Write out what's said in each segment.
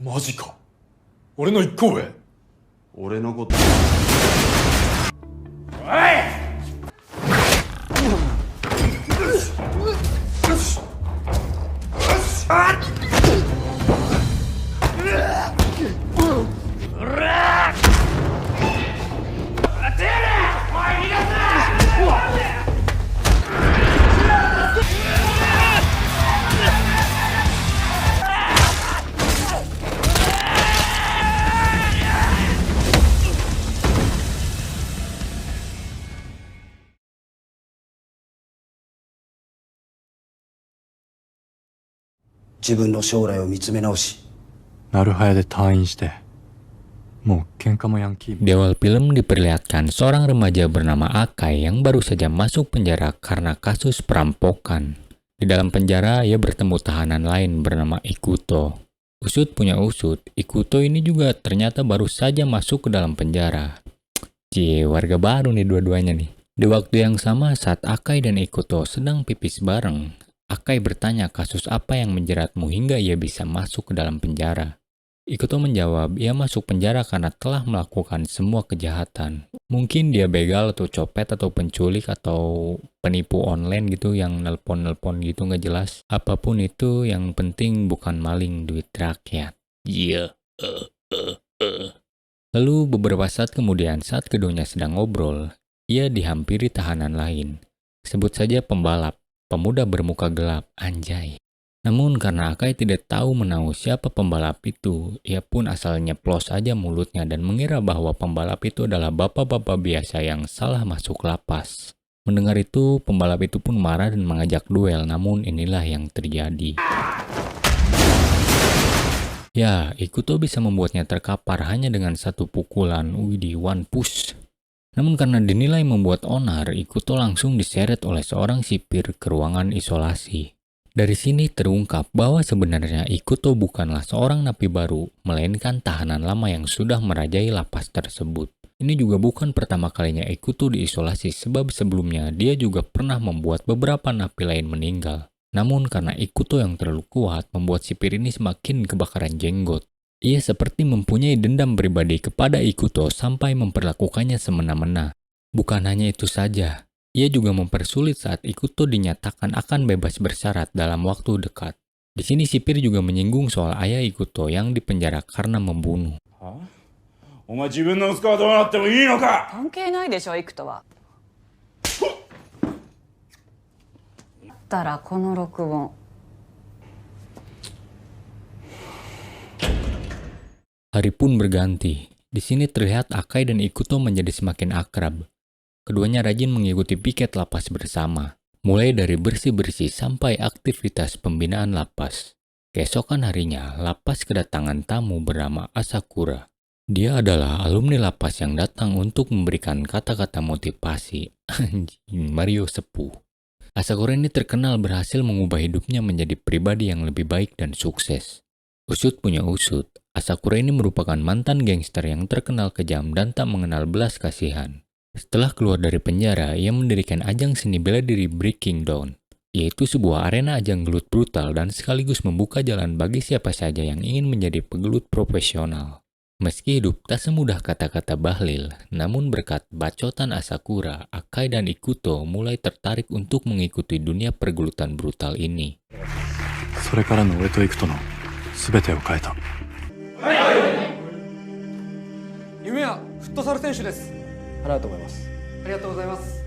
マジか。俺の一個上。俺のこと自分の将来を見つめ直し、なるはやで退院して、もう喧嘩もヤンキーも。Di awal film diperlihatkan seorang remaja bernama Akai yang baru saja masuk penjara karena kasus perampokan. Di dalam penjara, ia bertemu tahanan lain bernama Ikuto. Usut punya usut, Ikuto ini juga ternyata baru saja masuk ke dalam penjara. Cie, warga baru nih dua-duanya nih. Di waktu yang sama saat Akai dan Ikuto sedang pipis bareng, Akai bertanya kasus apa yang menjeratmu hingga ia bisa masuk ke dalam penjara. Ikuto menjawab, ia masuk penjara karena telah melakukan semua kejahatan. Mungkin dia begal atau copet atau penculik atau penipu online gitu yang nelpon-nelpon gitu nggak jelas. Apapun itu yang penting bukan maling duit rakyat. Iya. Lalu beberapa saat kemudian saat keduanya sedang ngobrol, ia dihampiri tahanan lain. Sebut saja pembalap, pemuda bermuka gelap, anjay. Namun karena Akai tidak tahu menahu siapa pembalap itu, ia pun asal nyeplos aja mulutnya dan mengira bahwa pembalap itu adalah bapak-bapak biasa yang salah masuk lapas. Mendengar itu, pembalap itu pun marah dan mengajak duel, namun inilah yang terjadi. Ya, Ikuto bisa membuatnya terkapar hanya dengan satu pukulan, widih, one push. Namun karena dinilai membuat onar, Ikuto langsung diseret oleh seorang sipir ke ruangan isolasi. Dari sini terungkap bahwa sebenarnya Ikuto bukanlah seorang napi baru, melainkan tahanan lama yang sudah merajai lapas tersebut. Ini juga bukan pertama kalinya Ikuto diisolasi sebab sebelumnya dia juga pernah membuat beberapa napi lain meninggal. Namun karena Ikuto yang terlalu kuat membuat sipir ini semakin kebakaran jenggot. Ia seperti mempunyai dendam pribadi kepada Ikuto sampai memperlakukannya semena-mena. Bukan hanya itu saja. Ia juga mempersulit saat Ikuto dinyatakan akan bebas bersyarat dalam waktu dekat. Di sini sipir juga menyinggung soal ayah Ikuto yang dipenjara karena membunuh. お前自分の息子はどうなってもいいのか。関係ないでしょ、イクトは。だったらこの録音。Hari pun berganti. Di sini terlihat Akai dan Ikuto menjadi semakin akrab. Keduanya rajin mengikuti piket lapas bersama, mulai dari bersih-bersih sampai aktivitas pembinaan lapas. Keesokan harinya, lapas kedatangan tamu bernama Asakura. Dia adalah alumni lapas yang datang untuk memberikan kata-kata motivasi. Anjing, Mario sepuh. Asakura ini terkenal berhasil mengubah hidupnya menjadi pribadi yang lebih baik dan sukses. Usut punya usut, Asakura ini merupakan mantan gangster yang terkenal kejam dan tak mengenal belas kasihan. Setelah keluar dari penjara, ia mendirikan ajang seni bela diri Breaking Dawn, yaitu sebuah arena ajang gelut brutal dan sekaligus membuka jalan bagi siapa saja yang ingin menjadi pegelut profesional. Meski hidup tak semudah kata-kata bahlil, namun berkat bacotan Asakura, Akai dan Ikuto mulai tertarik untuk mengikuti dunia pergelutan brutal ini. それからの俺と行くとの全てを変えた。夢はフットサル選手です。ありがとうございます。ありがとうございます。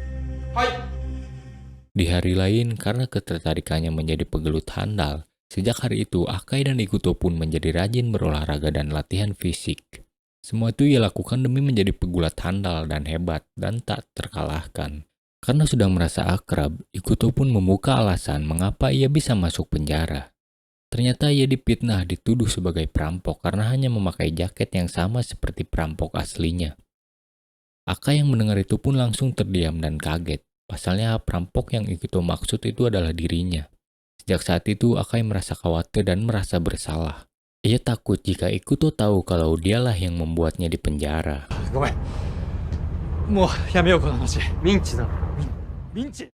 Di hari lain, karena ketertarikannya menjadi pegelut handal, sejak hari itu Akai dan Ikuto pun menjadi rajin berolahraga dan latihan fisik. Semua itu ia lakukan demi menjadi pegulat handal dan hebat dan tak terkalahkan. Karena sudah merasa akrab, Ikuto pun membuka alasan mengapa ia bisa masuk penjara. Ternyata ia dipitnah dituduh sebagai perampok karena hanya memakai jaket yang sama seperti perampok aslinya. Akai yang mendengar itu pun langsung terdiam dan kaget. Pasalnya perampok yang Ikuto maksud itu adalah dirinya. Sejak saat itu Akai merasa khawatir dan merasa bersalah. Ia takut jika Ikuto tahu kalau dialah yang membuatnya di penjara. ごめん。もうやめようこの話。ミンチだ。ミンチ。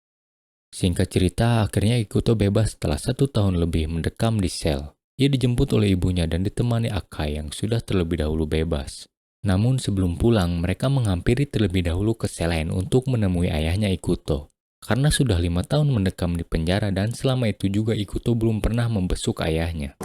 Singkat cerita, akhirnya Ikuto bebas setelah 1 tahun lebih mendekam di sel. Ia dijemput oleh ibunya dan ditemani Akai yang sudah terlebih dahulu bebas. Namun sebelum pulang, mereka menghampiri terlebih dahulu ke sel lain untuk menemui ayahnya Ikuto. Karena sudah 5 tahun mendekam di penjara dan selama itu juga Ikuto belum pernah membesuk ayahnya.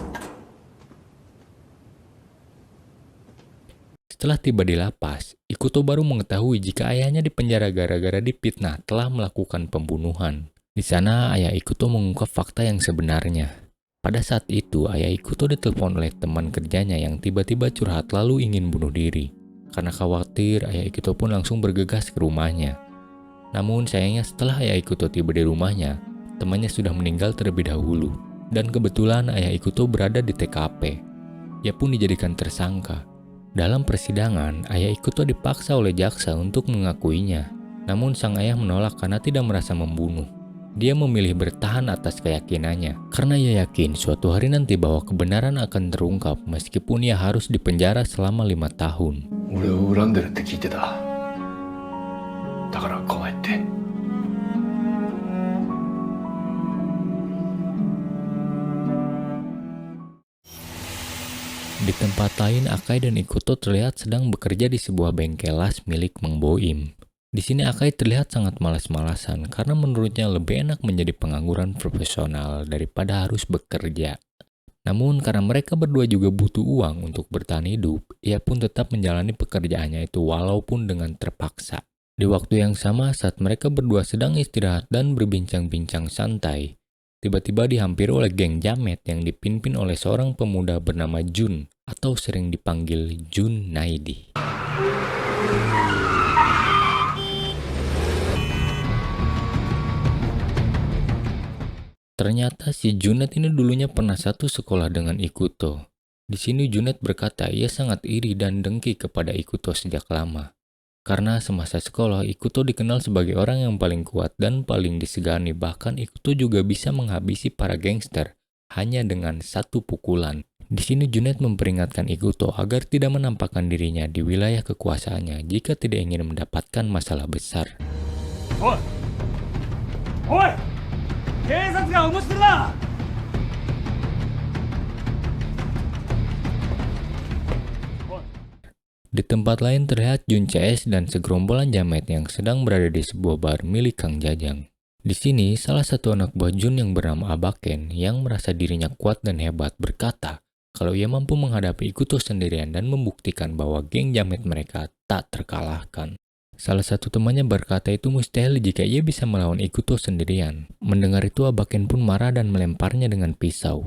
Setelah tiba di lapas, Ikuto baru mengetahui jika ayahnya dipenjara gara-gara dipitnah telah melakukan pembunuhan. Di sana, ayah Ikuto mengungkap fakta yang sebenarnya. Pada saat itu, ayah Ikuto ditelepon oleh teman kerjanya yang tiba-tiba curhat lalu ingin bunuh diri. Karena khawatir, ayah Ikuto pun langsung bergegas ke rumahnya. Namun sayangnya setelah ayah Ikuto tiba di rumahnya, temannya sudah meninggal terlebih dahulu. Dan kebetulan ayah Ikuto berada di TKP. Ia pun dijadikan tersangka. Dalam persidangan, ayah Ikuto dipaksa oleh jaksa untuk mengakuinya. Namun sang ayah menolak karena tidak merasa membunuh. Dia memilih bertahan atas keyakinannya, karena ia yakin suatu hari nanti bahwa kebenaran akan terungkap meskipun ia harus dipenjara selama 5 tahun. 俺を恨んでるって聞いてた。だからこうやって。 Di tempat lain, Akai dan Ikuto terlihat sedang bekerja di sebuah bengkel las milik Mang Boim. Di sini Akai terlihat sangat malas-malasan karena menurutnya lebih enak menjadi pengangguran profesional daripada harus bekerja. Namun karena mereka berdua juga butuh uang untuk bertahan hidup, ia pun tetap menjalani pekerjaannya itu walaupun dengan terpaksa. Di waktu yang sama saat mereka berdua sedang istirahat dan berbincang-bincang santai, tiba-tiba dihampiri oleh geng jamet yang dipimpin oleh seorang pemuda bernama Jun atau sering dipanggil Jun Naidi. Ternyata si Junet ini dulunya pernah satu sekolah dengan Ikuto. Di sini Junet berkata ia sangat iri dan dengki kepada Ikuto sejak lama. Karena semasa sekolah, Ikuto dikenal sebagai orang yang paling kuat dan paling disegani. Bahkan Ikuto juga bisa menghabisi para gangster hanya dengan satu pukulan. Di sini Junet memperingatkan Ikuto agar tidak menampakkan dirinya di wilayah kekuasaannya jika tidak ingin mendapatkan masalah besar. Oi! Oi! 警察が面白いな! Di tempat lain terlihat Jun CS dan segerombolan jamet yang sedang berada di sebuah bar milik Kang Jajang. Di sini, salah satu anak buah Jun yang bernama Abaken yang merasa dirinya kuat dan hebat berkata kalau ia mampu menghadapi Ikuto sendirian dan membuktikan bahwa geng jamet mereka tak terkalahkan. Salah satu temannya berkata itu mustahil jika ia bisa melawan Ikuto sendirian. Mendengar itu Abaken pun marah dan melemparnya dengan pisau.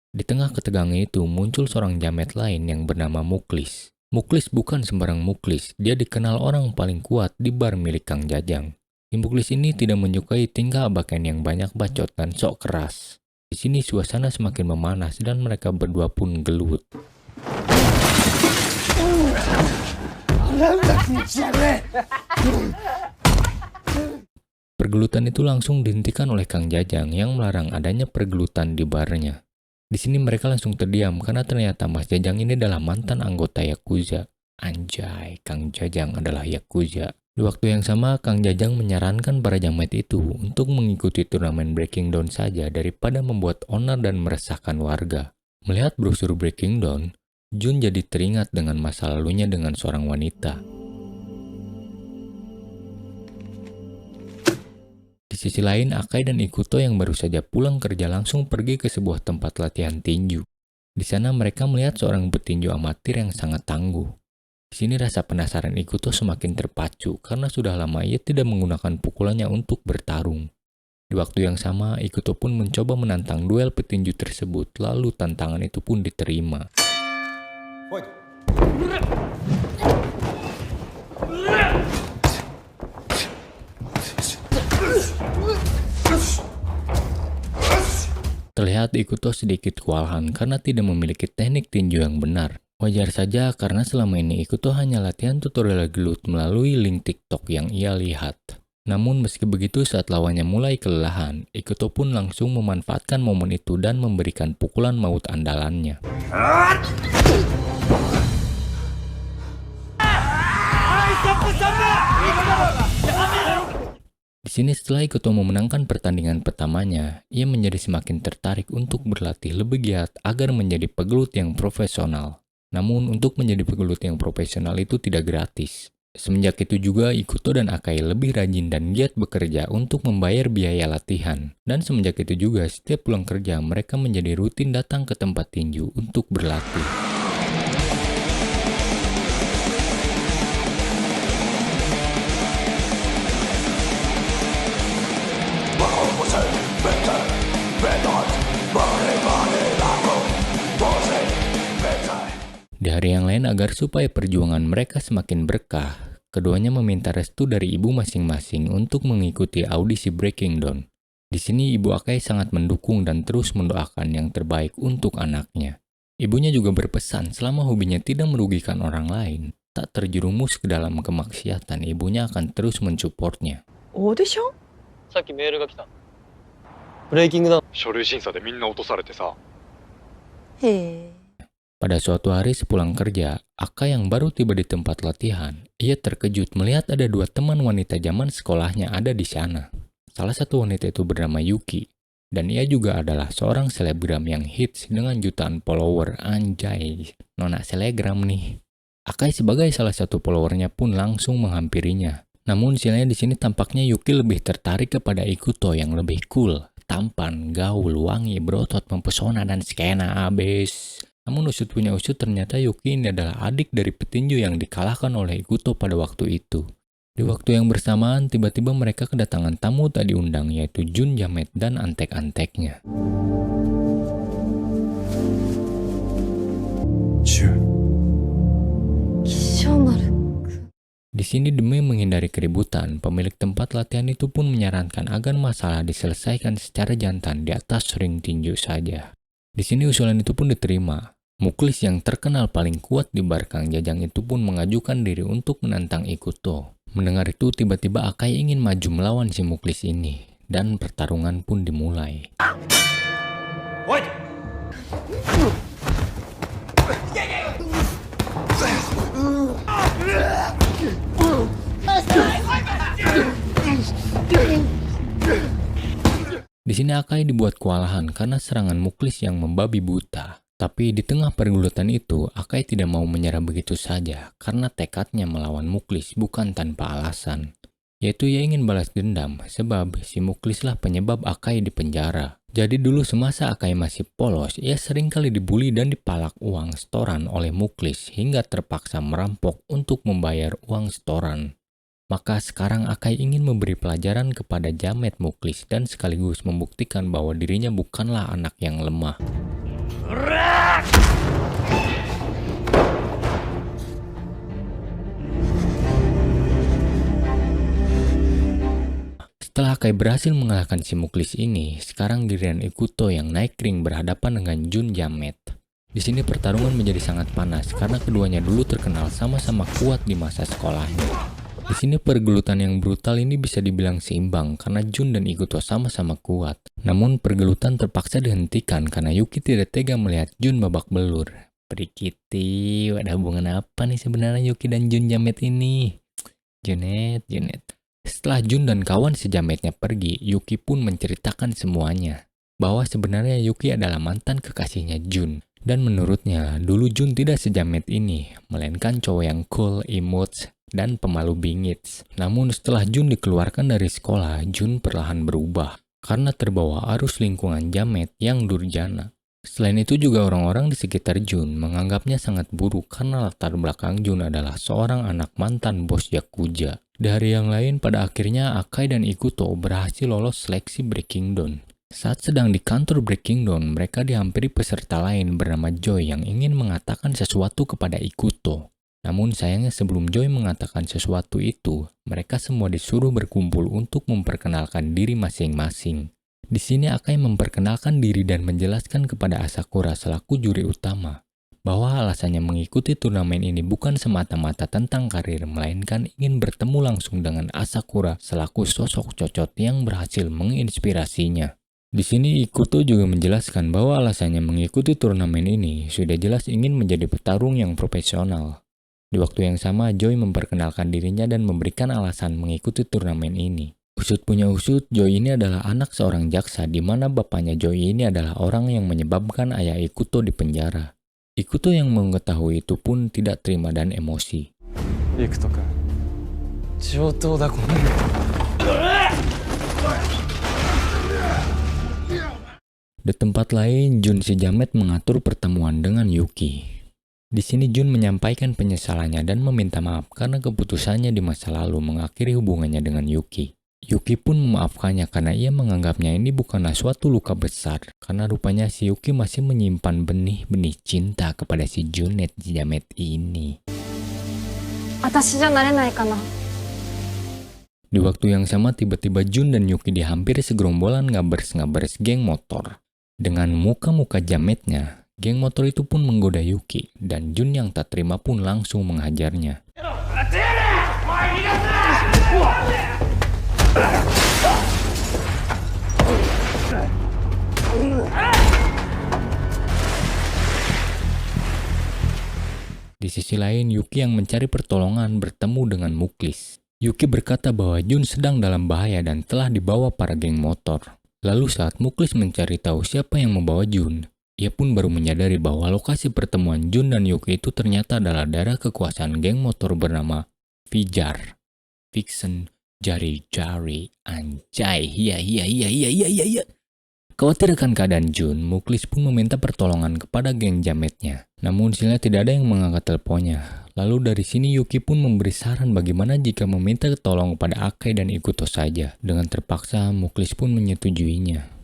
Di tengah ketegangan itu muncul seorang jamet lain yang bernama Muklis. Muklis bukan sembarang Muklis, dia dikenal orang paling kuat di bar milik Kang Jajang. Si Muklis ini tidak menyukai tingkah Abaken yang banyak bacot dan sok keras. Di sini suasana semakin memanas dan mereka berdua pun gelut. Pergelutan itu langsung dihentikan oleh Kang Jajang yang melarang adanya pergelutan di barnya. Di sini mereka langsung terdiam karena ternyata Mas Jajang ini adalah mantan anggota Yakuza. Anjay, Kang Jajang adalah Yakuza. Di waktu yang sama, Kang Jajang menyarankan para jamet itu untuk mengikuti turnamen Breaking Dawn saja daripada membuat onar dan meresahkan warga. Melihat brosur Breaking Dawn, Jun jadi teringat dengan masa lalunya dengan seorang wanita. Di sisi lain, Akai dan Ikuto yang baru saja pulang kerja langsung pergi ke sebuah tempat latihan tinju. Di sana mereka melihat seorang petinju amatir yang sangat tangguh. Di sini rasa penasaran Ikuto semakin terpacu karena sudah lama ia tidak menggunakan pukulannya untuk bertarung. Di waktu yang sama, Ikuto pun mencoba menantang duel petinju tersebut, lalu tantangan itu pun diterima. Terlihat Ikuto sedikit kewalahan karena tidak memiliki teknik tinju yang benar. Wajar saja karena selama ini Ikuto hanya latihan tutorial gelut melalui link TikTok yang ia lihat. Namun meski begitu saat lawannya mulai kelelahan, Ikuto pun langsung memanfaatkan momen itu dan memberikan pukulan maut andalannya. Di sini setelah Ikuto memenangkan pertandingan pertamanya, ia menjadi semakin tertarik untuk berlatih lebih giat agar menjadi pegelut yang profesional. Namun untuk menjadi pegelut yang profesional itu tidak gratis. Semenjak itu juga Ikuto dan Akai lebih rajin dan giat bekerja untuk membayar biaya latihan. Dan semenjak itu juga setiap pulang kerja mereka menjadi rutin datang ke tempat tinju untuk berlatih. Di hari yang lain agar supaya perjuangan mereka semakin berkah, keduanya meminta restu dari ibu masing-masing untuk mengikuti audisi Breaking Dawn. Di sini ibu Akai sangat mendukung dan terus mendoakan yang terbaik untuk anaknya. Ibunya juga berpesan selama hobinya tidak merugikan orang lain, tak terjerumus ke dalam kemaksiatan, ibunya akan terus mensupportnya. オーディション？さっきメールが来た。ブレイキングダウン。書類審査でみんな落とされてさ。へえ。 Pada suatu hari sepulang kerja, Akai yang baru tiba di tempat latihan, ia terkejut melihat ada dua teman wanita zaman sekolahnya ada di sana. Salah satu wanita itu bernama Yuki, dan ia juga adalah seorang selebgram yang hits dengan jutaan follower. Anjay, nona selebgram nih. Akai sebagai salah satu followernya pun langsung menghampirinya. Namun sialnya di sini tampaknya Yuki lebih tertarik kepada Ikuto yang lebih cool, tampan, gaul, wangi, berotot, mempesona, dan skena abis. Namun usut punya usut ternyata Yuki ini adalah adik dari petinju yang dikalahkan oleh Ikuto pada waktu itu. Di waktu yang bersamaan, tiba-tiba mereka kedatangan tamu tak diundang yaitu Jun Jamet dan antek-anteknya. Di sini demi menghindari keributan, pemilik tempat latihan itu pun menyarankan agar masalah diselesaikan secara jantan di atas ring tinju saja. Di sini usulan itu pun diterima. Muklis yang terkenal paling kuat di Barkang Jajang itu pun mengajukan diri untuk menantang Ikuto. Mendengar itu tiba-tiba Akai ingin maju melawan si Muklis ini. Dan pertarungan pun dimulai. Di sini Akai dibuat kewalahan karena serangan Muklis yang membabi buta. Tapi di tengah pergulutan itu, Akai tidak mau menyerah begitu saja karena tekadnya melawan Muklis bukan tanpa alasan. Yaitu ia ingin balas dendam sebab si Muklislah penyebab Akai di penjara. Jadi dulu semasa Akai masih polos, ia seringkali dibully dan dipalak uang setoran oleh Muklis hingga terpaksa merampok untuk membayar uang setoran. Maka sekarang Akai ingin memberi pelajaran kepada Jamet Muklis dan sekaligus membuktikan bahwa dirinya bukanlah anak yang lemah. Setelah Akai berhasil mengalahkan si Muklis ini, sekarang giliran Ikuto yang naik ring berhadapan dengan Jun Jamet. Di sini pertarungan menjadi sangat panas karena keduanya dulu terkenal sama-sama kuat di masa sekolahnya. Di sini pergelutan yang brutal ini bisa dibilang seimbang karena Jun dan Ikuto sama-sama kuat. Namun pergelutan terpaksa dihentikan karena Yuki tidak tega melihat Jun babak belur. Prikiti, ada hubungan apa nih sebenarnya Yuki dan Jun Jamet ini? Junet. Setelah Jun dan kawan sejametnya pergi, Yuki pun menceritakan semuanya. Bahwa sebenarnya Yuki adalah mantan kekasihnya Jun. Dan menurutnya, dulu Jun tidak sejamet ini, melainkan cowok yang cool, imut, dan pemalu bingits. Namun setelah Jun dikeluarkan dari sekolah, Jun perlahan berubah karena terbawa arus lingkungan Jamet yang durjana. Selain itu juga orang-orang di sekitar Jun menganggapnya sangat buruk karena latar belakang Jun adalah seorang anak mantan bos Yakuza. Di hari yang lain pada akhirnya Akai dan Ikuto berhasil lolos seleksi Breaking Dawn. Saat sedang di kantor Breaking Dawn, mereka dihampiri peserta lain bernama Joy yang ingin mengatakan sesuatu kepada Ikuto. Namun sayangnya sebelum Joy mengatakan sesuatu itu, mereka semua disuruh berkumpul untuk memperkenalkan diri masing-masing. Di sini Akai memperkenalkan diri dan menjelaskan kepada Asakura selaku juri utama, bahwa alasannya mengikuti turnamen ini bukan semata-mata tentang karir, melainkan ingin bertemu langsung dengan Asakura selaku sosok cocot yang berhasil menginspirasinya. Di sini Ikuto juga menjelaskan bahwa alasannya mengikuti turnamen ini sudah jelas ingin menjadi petarung yang profesional. Di waktu yang sama, Joy memperkenalkan dirinya dan memberikan alasan mengikuti turnamen ini. Usut punya usut, Joy ini adalah anak seorang jaksa di mana bapaknya Joy ini adalah orang yang menyebabkan ayah Ikuto di penjara. Ikuto yang mengetahui itu pun tidak terima dan emosi. 行くとか上等だこの Di tempat lain, Jun si jamet mengatur pertemuan dengan Yuki. Di sini Jun menyampaikan penyesalannya dan meminta maaf karena keputusannya di masa lalu mengakhiri hubungannya dengan Yuki. Yuki pun memaafkannya karena ia menganggapnya ini bukanlah suatu luka besar karena rupanya si Yuki masih menyimpan benih-benih cinta kepada si Junet si jamet ini. 私じゃなれないかな。 Di waktu yang sama tiba-tiba Jun dan Yuki dihampiri segerombolan ngabers-ngabers geng motor. Dengan muka-muka jametnya, geng motor itu pun menggoda Yuki dan Jun yang tak terima pun langsung menghajarnya. Di sisi lain, Yuki yang mencari pertolongan bertemu dengan Muklis. Yuki berkata bahwa Jun sedang dalam bahaya dan telah dibawa para geng motor. Lalu saat Muklis mencari tahu siapa yang membawa Jun, ia pun baru menyadari bahwa lokasi pertemuan Jun dan Yuki itu ternyata adalah daerah kekuasaan geng motor bernama Fijar. Vixen Jari-Jari anjay. Iya. Khawatir akan keadaan Jun, Muklis pun meminta pertolongan kepada geng jametnya. Namun sialnya tidak ada yang mengangkat teleponnya. Lalu dari sini Yuki pun memberi saran bagaimana jika meminta tolong kepada Akai dan Ikuto saja. Dengan terpaksa, Muklis pun menyetujuinya.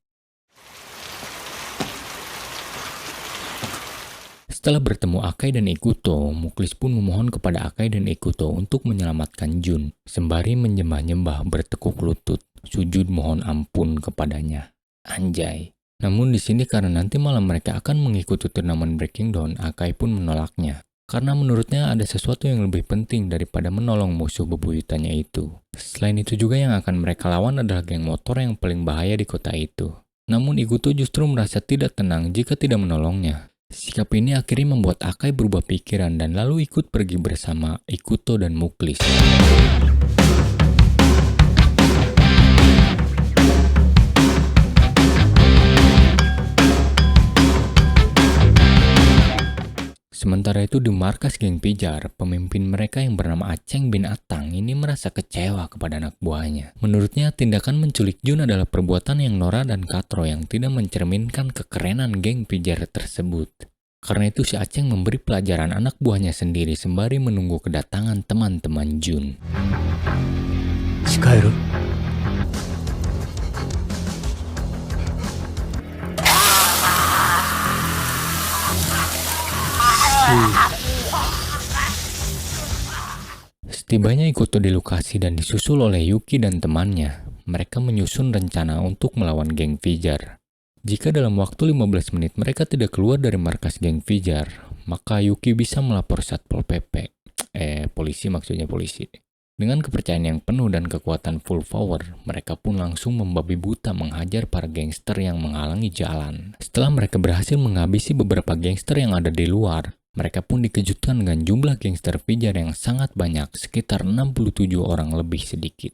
Setelah bertemu Akai dan Ikuto, Muklis pun memohon kepada Akai dan Ikuto untuk menyelamatkan Jun. Sembari menyembah-nyembah bertekuk lutut, sujud mohon ampun kepadanya. Anjay. Namun di sini karena nanti malam mereka akan mengikuti turnamen Breaking Dawn, Akai pun menolaknya. Karena menurutnya ada sesuatu yang lebih penting daripada menolong musuh bebuyutannya itu. Selain itu juga yang akan mereka lawan adalah geng motor yang paling bahaya di kota itu. Namun Ikuto justru merasa tidak tenang jika tidak menolongnya. Sikap ini akhirnya membuat Akai berubah pikiran dan lalu ikut pergi bersama Ikuto dan Muklis. Sementara itu di markas geng Pijar, pemimpin mereka yang bernama Aceng bin Atang ini merasa kecewa kepada anak buahnya. Menurutnya tindakan menculik Jun adalah perbuatan yang norak dan katro yang tidak mencerminkan kekerenan geng Pijar tersebut. Karena itu si Aceng memberi pelajaran anak buahnya sendiri sembari menunggu kedatangan teman-teman Jun. Shikaeru. Setibanya Ikuto di lokasi dan disusul oleh Yuki dan temannya, mereka menyusun rencana untuk melawan geng Fijar. Jika dalam waktu 15 menit mereka tidak keluar dari markas geng Fijar, maka Yuki bisa melapor Satpol PP. Polisi. Dengan kepercayaan yang penuh dan kekuatan full power, mereka pun langsung membabi buta menghajar para gangster yang menghalangi jalan. Setelah mereka berhasil menghabisi beberapa gangster yang ada di luar, mereka pun dikejutkan dengan jumlah gangster Fijar yang sangat banyak, sekitar 67 orang lebih sedikit.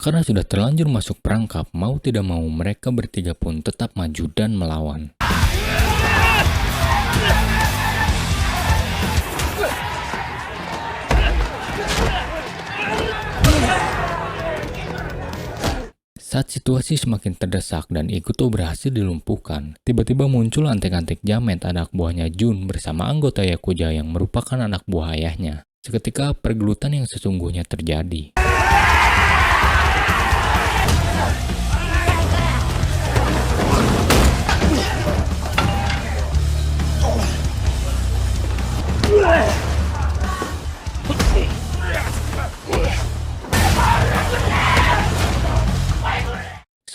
Karena sudah terlanjur masuk perangkap, mau tidak mau mereka bertiga pun tetap maju dan melawan. Saat situasi semakin terdesak dan Ikuto berhasil dilumpuhkan, tiba-tiba muncul antek-antek jamet anak buahnya Jun bersama anggota Yakuza yang merupakan anak buah ayahnya. Seketika pergelutan yang sesungguhnya terjadi.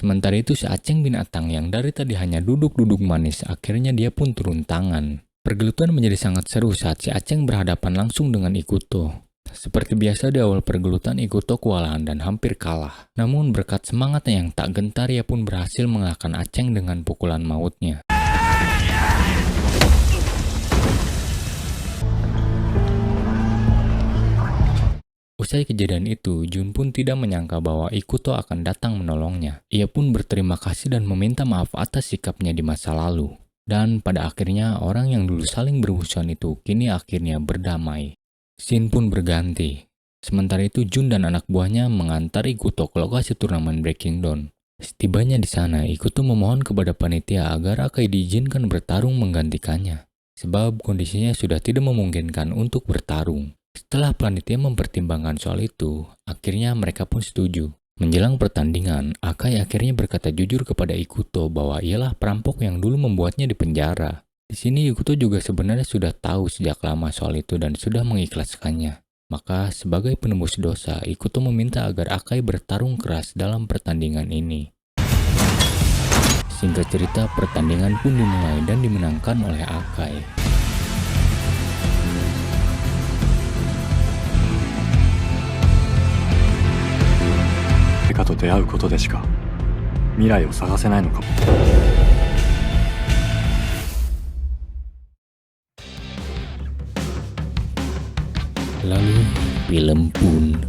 Sementara itu si Aceng bin Atang yang dari tadi hanya duduk-duduk manis, akhirnya dia pun turun tangan. Pergelutan menjadi sangat seru saat si Aceng berhadapan langsung dengan Ikuto. Seperti biasa di awal pergelutan Ikuto kewalahan dan hampir kalah. Namun berkat semangatnya yang tak gentar ia pun berhasil mengalahkan Aceng dengan pukulan mautnya. Usai kejadian itu, Jun pun tidak menyangka bahwa Ikuto akan datang menolongnya. Ia pun berterima kasih dan meminta maaf atas sikapnya di masa lalu. Dan pada akhirnya, orang yang dulu saling bermusuhan itu kini akhirnya berdamai. Scene pun berganti. Sementara itu, Jun dan anak buahnya mengantar Ikuto ke lokasi turnamen Breaking Dawn. Setibanya di sana, Ikuto memohon kepada panitia agar Akai diizinkan bertarung menggantikannya. Sebab kondisinya sudah tidak memungkinkan untuk bertarung. Setelah panitia mempertimbangkan soal itu, akhirnya mereka pun setuju. Menjelang pertandingan, Akai akhirnya berkata jujur kepada Ikuto bahwa ialah perampok yang dulu membuatnya di penjara. Di sini Ikuto juga sebenarnya sudah tahu sejak lama soal itu dan sudah mengikhlaskannya. Maka sebagai penembus dosa, Ikuto meminta agar Akai bertarung keras dalam pertandingan ini. Singkat cerita, pertandingan pun dimulai dan dimenangkan oleh Akai. 誰かと出会うことでしか未来を探せないのかも。 Lalu film pun